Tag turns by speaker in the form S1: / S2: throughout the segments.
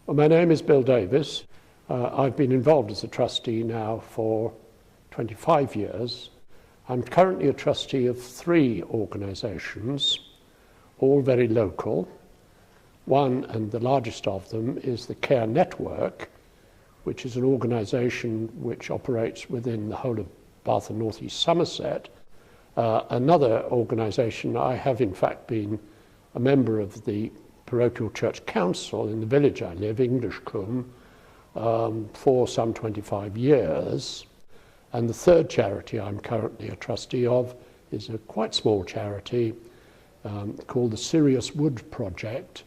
S1: Well, my name is Bill Davis. I've been involved as a trustee now for 25 years. I'm currently a trustee of 3 organisations, all very local. One, and the largest of them, is the Care Network, which is an organisation which operates within the whole of Bath and North East Somerset. Another organisation, I have in fact been a member of the Parochial Church Council in the village I live, Englishcombe, for some 25 years. And the third charity I'm currently a trustee of is a quite small charity called the Sirius Wood Project.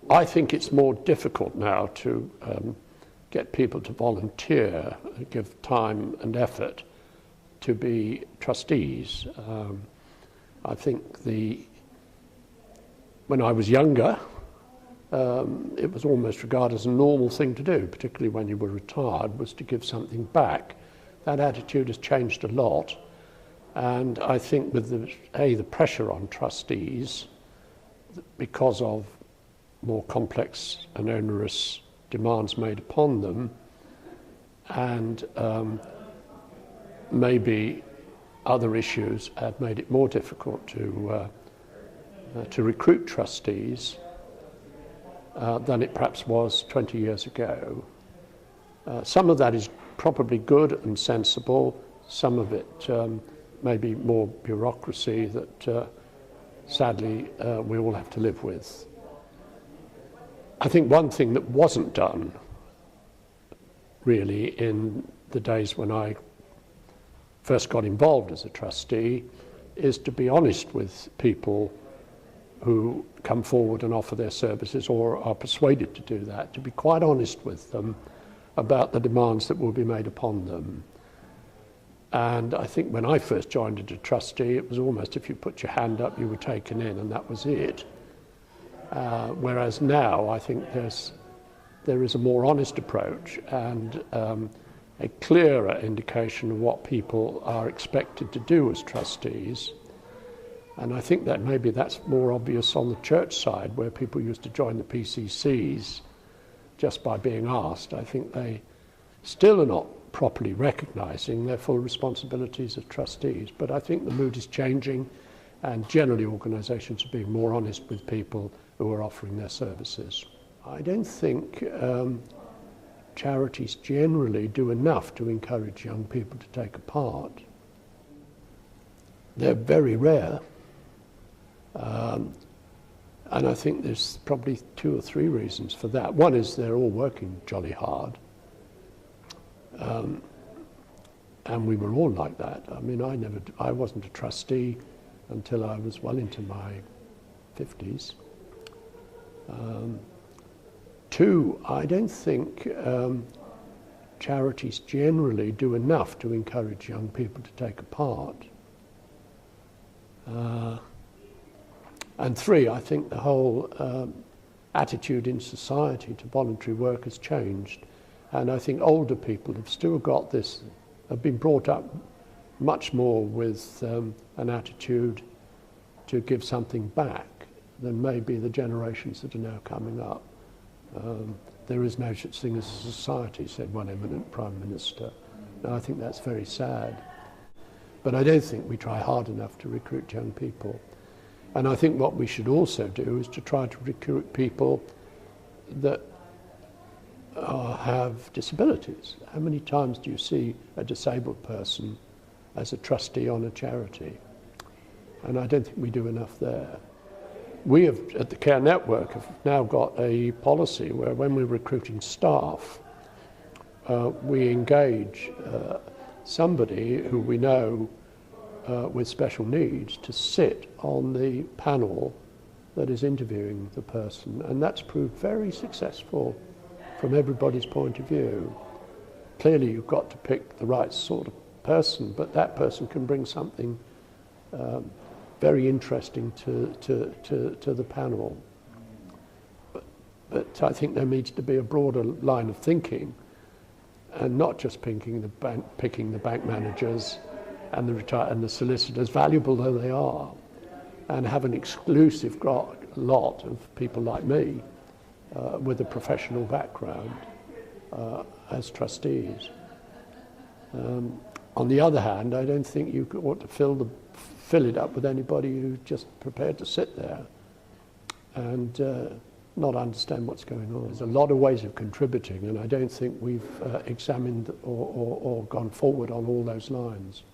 S1: I think it's more difficult now to get people to volunteer, give time and effort to be trustees. I think when I was younger, it was almost regarded as a normal thing to do, particularly when you were retired, was to give something back. That attitude has changed a lot, and I think with the pressure on trustees, because of more complex and onerous demands made upon them, and maybe other issues have made it more difficult to recruit trustees than it perhaps was 20 years ago. Some of that is probably good and sensible. Some of it may be more bureaucracy that sadly we all have to live with. I think one thing that wasn't done really in the days when I first got involved as a trustee is to be honest with people who come forward and offer their services or are persuaded to do that, to be quite honest with them about the demands that will be made upon them. And I think when I first joined as a trustee, it was almost if you put your hand up, you were taken in, and that was it. Whereas now, I think there is a more honest approach and a clearer indication of what people are expected to do as trustees. And I think that maybe that's more obvious on the church side, where people used to join the PCCs just by being asked. I think they still are not properly recognising their full responsibilities as trustees. But I think the mood is changing, and generally organisations are being more honest with people who are offering their services. I don't think charities generally do enough to encourage young people to take a part. They're very rare. And I think there's probably 2 or 3 reasons for that. One is they're all working jolly hard. And we were all like that. I mean, I wasn't a trustee until I was well into my 50s. 2, I don't think charities generally do enough to encourage young people to take a part. And 3, I think the whole attitude in society to voluntary work has changed. And I think older people have still got this, have been brought up much more with an attitude to give something back than maybe the generations that are now coming up. There is no such thing as a society, said one eminent Prime Minister. Now, I think that's very sad. But I don't think we try hard enough to recruit young people. And I think what we should also do is to try to recruit people that have disabilities. How many times do you see a disabled person as a trustee on a charity? And I don't think we do enough there. We have, at the Care Network, have now got a policy where when we're recruiting staff, we engage somebody who we know with special needs to sit on the panel that is interviewing the person, and that's proved very successful from everybody's point of view. Clearly you've got to pick the right sort of person, but that person can bring something very interesting to the panel. But I think there needs to be a broader line of thinking, and not just picking the bank managers and the solicitors, valuable though they are, and have an exclusive lot of people like me with a professional background as trustees. On the other hand, I don't think you ought to fill it up with anybody who's just prepared to sit there and not understand what's going on. There's a lot of ways of contributing, and I don't think we've examined or gone forward on all those lines.